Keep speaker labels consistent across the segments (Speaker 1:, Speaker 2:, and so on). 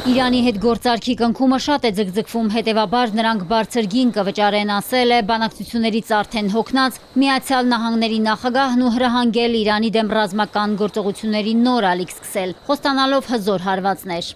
Speaker 1: Իրանի հետ գործարքի կնքումը շատ է ձգձգվում, հետևաբար նրանք բարձր գին կվճարեն, ասել է բանակցություններից արդեն հոգնած Միացյալ Նահանգների նախագահն ու հրահանգել Իրանի դեմ ռազմական գործողությունների նոր ալիք սկսել, խոստանալով հզոր հարվածներ։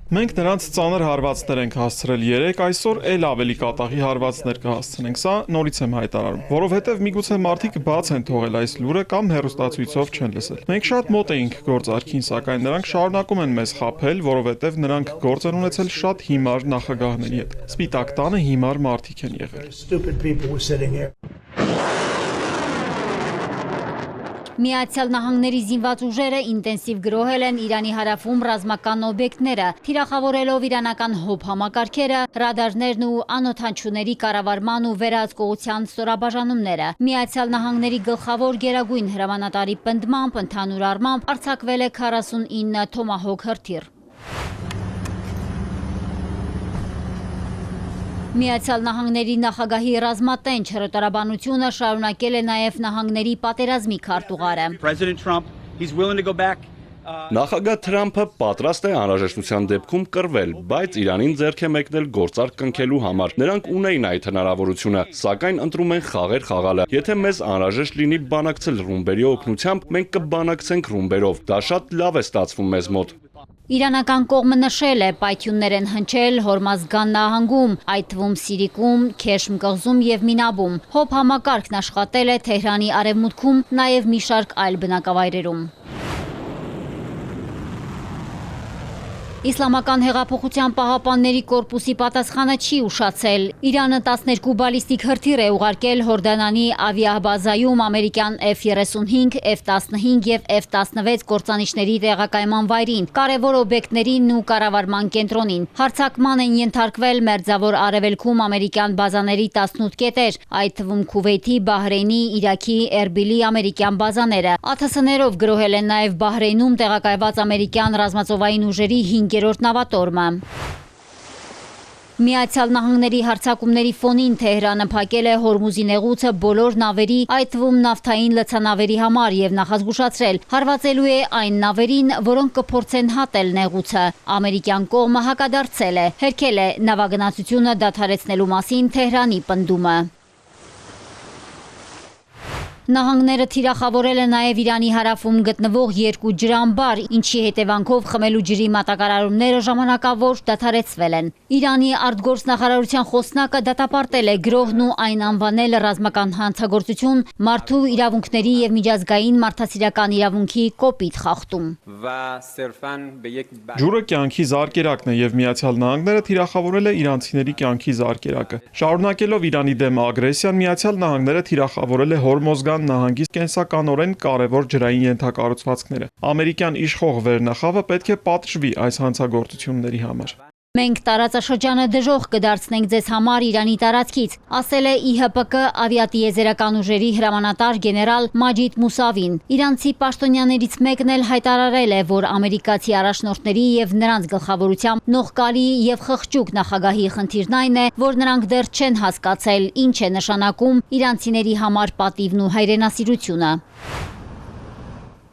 Speaker 2: Մենք նրանց ծանր հարվածներ ենք հասցրել 3, այսօր էլ ավելի կատաղի հարվածներ կհասցնենք, սա նորից եմ հայտարարում, որովհետև միգուցե մարդիկ բաց են թողել այս լուրը կամ հեռուստացույցով չեն լսել։ Մենք շատ մոտ էինք գործարքին, սակայն նրանք շարունակում են մեզ խաբել, որովհետև նրանք գործ են ունեցել շատ հիմար նախագահների հետ։ Սպիտակ տանը հիմար մարդիկ են եղել։
Speaker 1: Միացյալ Նահանգների զինված ուժերը ինտենսիվ գրոհել են Իրանի հարավում ռազմական օբյեկտները, թիրախավորելով իրանական հոբ համակարգերը, ռադարներն ու անօդանչուների կառավարման ու վերահսկողության ստորաբաժանումները։ Միացյալ Նահանգների գլխավոր գերագույն հրամանատարի պնդմամբ ընդհանուր առմամբ արձակվել է 49 Թոմահոք հրթիռ։ Միացյալ Նահանգների նախագահի ռազմատենչ հրետորաբանությունը շարունակել է նաև նահանգների պատերազմի քարտուղարը։
Speaker 3: Նախագահ Թրամփը պատրաստ է անհրաժեշտության դեպքում կռվել, բայց Իրանին ձեռք է մեկնել գործարք կնքելու համար։ Նրանք ունեին այդ հնարավորությունը, սակայն ընտրում են խաղեր խաղալը։ Եթե մեզ անհրաժեշտ լինի բանակցել ռումբերի օգնությամբ, մենք կբանակցենք ռումբերով։ Դա շատ լավ է ստացվում մեզ մոտ։
Speaker 1: Իրանական կողմը նշել է, պայթյուններ են հնչել Հորմազգան նահանգում, այդ թվում Սիրիկում, Քեշմ կղզում և Մինաբում։ Հոբ համակարգն աշխատել է Թեհրանի արևմուտքում, նաև մի շարք այլ բնակավայրերում։ Իսլամական հեղափոխության պահապանների կորպուսի պատասխանը չի ուշացել։ Իրանը 12 բալիստիկ հրթիռ է ուղարկել Հորդանանի ավիաբազայում ամերիկյան F-35, F-15 և F-16 կործանիչների տեղակայման վայրին, կարևոր օբյեկտներին ու կառավարման կենտրոնին։ Հարձակման են ենթարկվել Մերձավոր Արևելքում ամերիկյան բազաների 18 կետեր, այդ թվում Քուվեյթի, Բահրեյնի, Իրաքի, Էրբիլի ամերիկյան բազաները։ ԱԹՍ-ներով գրոհել են նաև Բահրեյնում տեղակայված ամերիկյան ռազմածովային ուժերի 5-րդ նավատորմը։ Միացյալ Նահանգների հարձակումների ֆոնին Թեհրանը փակել է Հորմուզի նեղուցը բոլոր նավերի, այդ թվում նավթային լցանավերի համար և նախազգուշացրել, հարվածելու է այն նավերին, որոնք կփորձեն հատել նեղուցը։ Ամերիկյան կողմը հակադարձել է, հերքել է նավագնացությունը դադարեցնելու մասին Թեհրանի պնդումը։ Նահանգները թիրախավորել է նաև Իրանի հարավում գտնվող 2 ջրամբար, ինչի հետևանքով խմելու ջրի մատակարարումները ժամանակավոր դադարեցվել են։ Իրանի արտգործնախարարության խոսնակը դատապարտել է գրոհն ու այն անվանել ռազմական հանցագործություն, մարդու իրավունքների և միջազգային մարդասիրական իրավունքի կոպիտ խախտում։
Speaker 2: Ջուրը կյանքի զարկերակն է և Միացյալ Նահանգները թիրախավորել է իրանցիների կյանքի զարկերակը։ Շարունակելով Իրանի դեմ ագրեսիան, Միացյալ Նահանգները թիրախավորել է Հորմոզգան նահանգի կենսականորեն կարևոր ջրային ենթակառուցվածքները։ Ամերիկյան իշխող վերնախավը պետք է պատժվի այս հանցագործությունների համար։
Speaker 1: Մենք տարածաշրջանը դժոխք կդարձնենք ձեզ համար Իրանի տարածքից, ասել է ԻՀՊԿ ավիատիեզերական ուժերի հրամանատար գեներալ Մաջիդ Մուսավին։ Իրանցի պաշտոնյաներից մեկն էլ հայտարարել է, որ ամերիկացի առաջնորդների և նրանց գլխավորությամբ նողկալի և խղճուկ նախագահի խնդիրն այն է, որ նրանք դեռ չեն հասկացել ինչ է նշանակում իրանցիների համար պատիվն ու հայրենասիրությունը։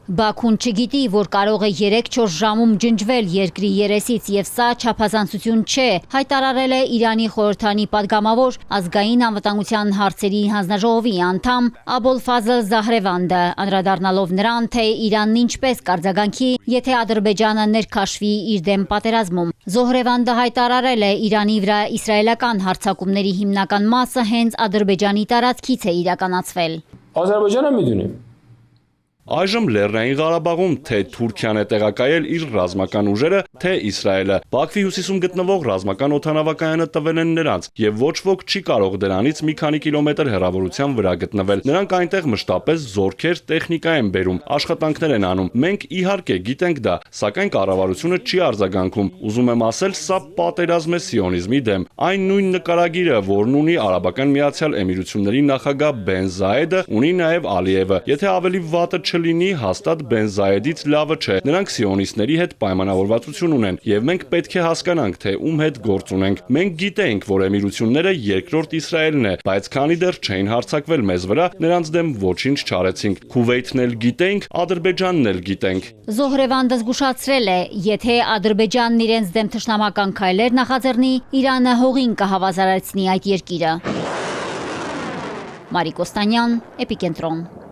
Speaker 1: Բաքուն չգիտի, որ կարող է 3-4 ժամում ջնջվել երկրի երեսից և սա չափազանցություն չէ, հայտարարել է Իրանի խորհրդանի պատգամավոր ազգային անվտանգության հարցերի հանձնաժողովի անդամ Աբոլֆազլ Զահրևանդը, անդրադառնալով նրան, թե Իրանն ինչպես կարձագանքի, եթե Ադրբեջանը ներքաշվի իր դեմ պատերազմում։ Զոհրևանդը հայտարարել է Իրանի վրա իսրայելական հարձակումների հիմնական մասը հենց Ադրբեջանի տարածքից է իրականացվել։
Speaker 4: Ադրբեջանը միդունի։
Speaker 3: Այժմ Լեռնային Ղարաբաղում թե Թուրքիան է տեղակայել իր ռազմական ուժերը, թե Իսրայելը։ Բաքվի հյուսիսում գտնվող ռազմական օդանավակայանը տվել են նրանց, եւ ոչ ոք չի կարող դրանից մի քանի կիլոմետր հեռավորության վրա գտնվել։ Նրանք այնտեղ մշտապես զորքեր, տեխնիկա են բերում, աշխատանքներ են անում։ Մենք իհարկե գիտենք դա, սակայն կառավարությունը չի արձագանքում։ Ուզում եմ ասել, սա պատերազմ է սիոնիզմի դեմ։ Այն նույն նկարագիրը, որն ունի Արաբական Միացյալ Էմիրությունների նախագահ Բեն Զայեդը, ունի նաեւ Ալիևը։ Եթե ավելի վատը չլինի հաստատ Բեն Զայեդից լավը չէ։ Նրանք սիոնիստների հետ պայմանավորվածություն ունեն, եւ մենք պետք է հասկանանք, թե ում հետ գործ ունենք։ Մենք գիտենք, որ Էմիրությունները երկրորդ Իսրայելն է, բայց քանի դեռ չէին հարձակվել մեզ վրա, նրանց դեմ ոչինչ չարեցինք։ Քուվեյթն էլ գիտենք, Ադրբեջանն էլ գիտենք։
Speaker 1: Զոհրևանդը զգուշացրել է, եթե Ադրբեջանն իրենց դեմ թշնամական քայլեր նախաձեռնի, Իրանը հողին կհավասարեցնի այդ երկիրը։ Մարիկ Օստանյան, Էպիկենտրոն։